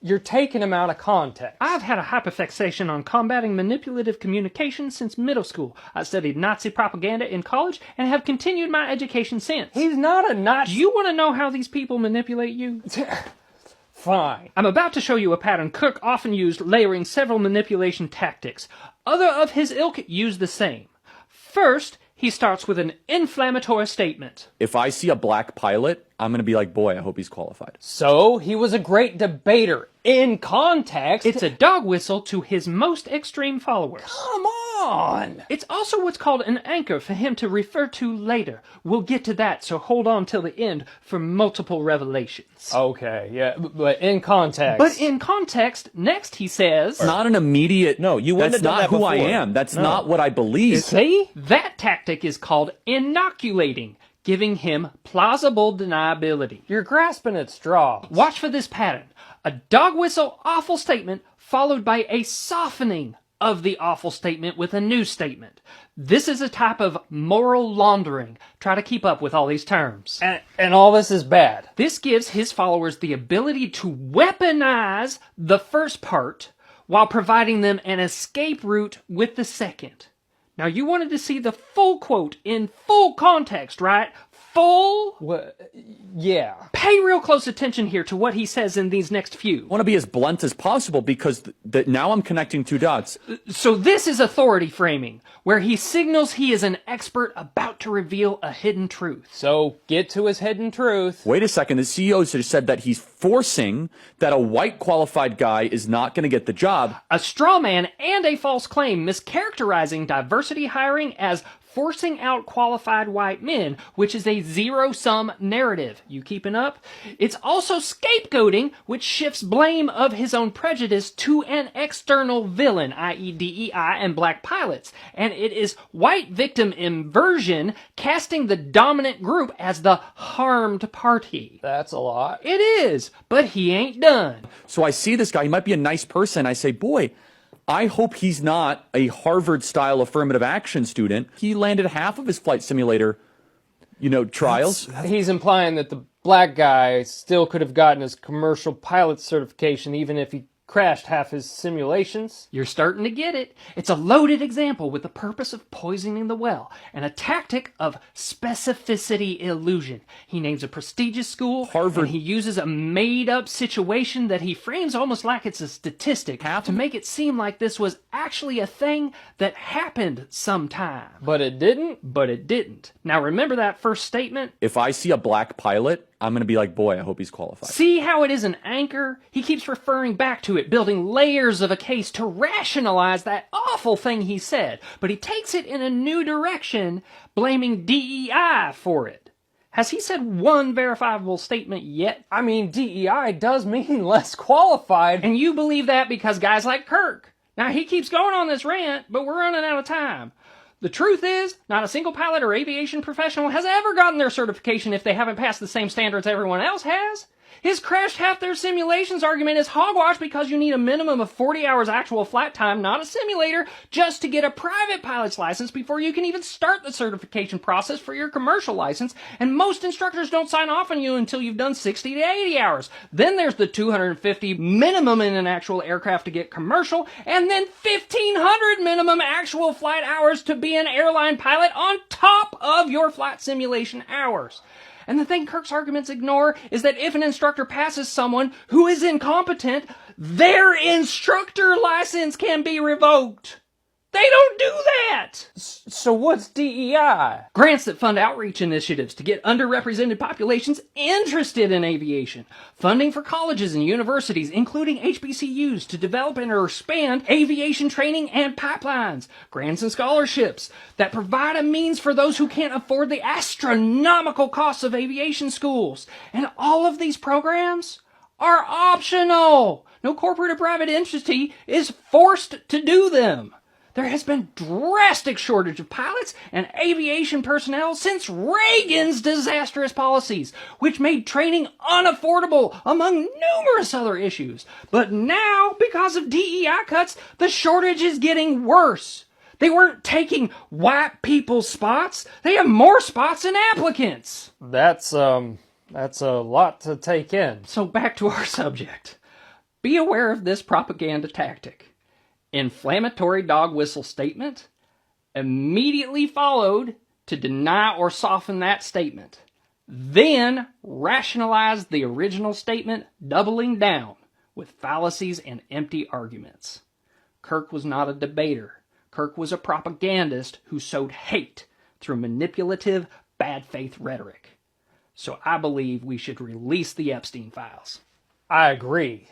You're taking him out of context. I've had a hyperfixation on combating manipulative communication since middle school. I studied Nazi propaganda in college and have continued my education since. He's not a Nazi. Do you want to know how these people manipulate you? Fine. I'm about to show you a pattern Kirk often used, layering several manipulation tactics. Other of his ilk use the same. First, he starts with an inflammatory statement. If I see a black pilot, I'm going to be like, boy, I hope he's qualified. So, he was a great debater. In context, It's a dog whistle to his most extreme followers. Come on! It's also what's called an anchor for him to refer to later. We'll get to that, so hold on till the end for multiple revelations. Okay, yeah, but in context. But in context, next he says... It's not an immediate... No, you wouldn't That's have done not that who I before. am. That's No. not what I believe. See? That tactic is called inoculating, giving him plausible deniability. You're grasping at straws. Watch for this pattern. A dog whistle awful statement followed by a softening of the awful statement with a new statement. This is a type of moral laundering. Try to keep up with all these terms. And all this is bad. This gives his followers the ability to weaponize the first part while providing them an escape route with the second. Now, you wanted to see the full quote in full context, right? Full? Yeah. Pay real close attention here to what he says in these next few. I want to be as blunt as possible because now I'm connecting two dots. So this is authority framing, where he signals he is an expert about to reveal a hidden truth. So, get to his hidden truth. Wait a second, the CEO said that he's forcing that a white qualified guy is not going to get the job. A straw man and a false claim mischaracterizing diversity hiring as forcing out qualified white men, which is a zero-sum narrative. You keeping up? It's also scapegoating, which shifts blame of his own prejudice to an external villain, i.e. DEI and black pilots. And it is white victim inversion, casting the dominant group as the harmed party. That's a lot. It is, but he ain't done. So I see this guy, he might be a nice person. I say, boy, I hope he's not a Harvard-style affirmative action student. He landed half of his flight simulator, trials. He's implying that the black guy still could have gotten his commercial pilot certification even if he crashed half his simulations. You're starting to get it. It's a loaded example with the purpose of poisoning the well and a tactic of specificity illusion. He names a prestigious school, Harvard. and he uses a made-up situation that he frames almost like it's a statistic to make it seem like this was actually a thing that happened sometime. But it didn't? But it didn't. Now remember that first statement? If I see a black pilot, I'm going to be like, boy, I hope he's qualified. See how it is an anchor? He keeps referring back to it, building layers of a case to rationalize that awful thing he said. But he takes it in a new direction, blaming DEI for it. Has he said one verifiable statement yet? I mean, DEI does mean less qualified. And you believe that because guys like Kirk. Now, he keeps going on this rant, but we're running out of time. The truth is, not a single pilot or aviation professional has ever gotten their certification if they haven't passed the same standards everyone else has. His crashed half their simulations argument is hogwash because you need a minimum of 40 hours actual flight time, not a simulator, just to get a private pilot's license before you can even start the certification process for your commercial license, and most instructors don't sign off on you until you've done 60 to 80 hours. Then there's the 250 minimum in an actual aircraft to get commercial, and then 1,500 minimum actual flight hours to be an airline pilot on top of your flight simulation hours. And the thing Kirk's arguments ignore is that if an instructor passes someone who is incompetent, their instructor license can be revoked. They don't do that! So what's DEI? Grants that fund outreach initiatives to get underrepresented populations interested in aviation. Funding for colleges and universities, including HBCUs, to develop and or expand aviation training and pipelines. Grants and scholarships that provide a means for those who can't afford the astronomical costs of aviation schools. And all of these programs are optional. No corporate or private entity is forced to do them. There has been drastic shortage of pilots and aviation personnel since Reagan's disastrous policies, which made training unaffordable, among numerous other issues. But now, because of DEI cuts, the shortage is getting worse. They weren't taking white people's spots. They have more spots than applicants. That's a lot to take in. So back to our subject. Be aware of this propaganda tactic. Inflammatory dog whistle statement, immediately followed to deny or soften that statement. Then rationalize the original statement, doubling down with fallacies and empty arguments. Kirk was not a debater. Kirk was a propagandist who sowed hate through manipulative, bad faith rhetoric. So I believe we should release the Epstein files. I agree.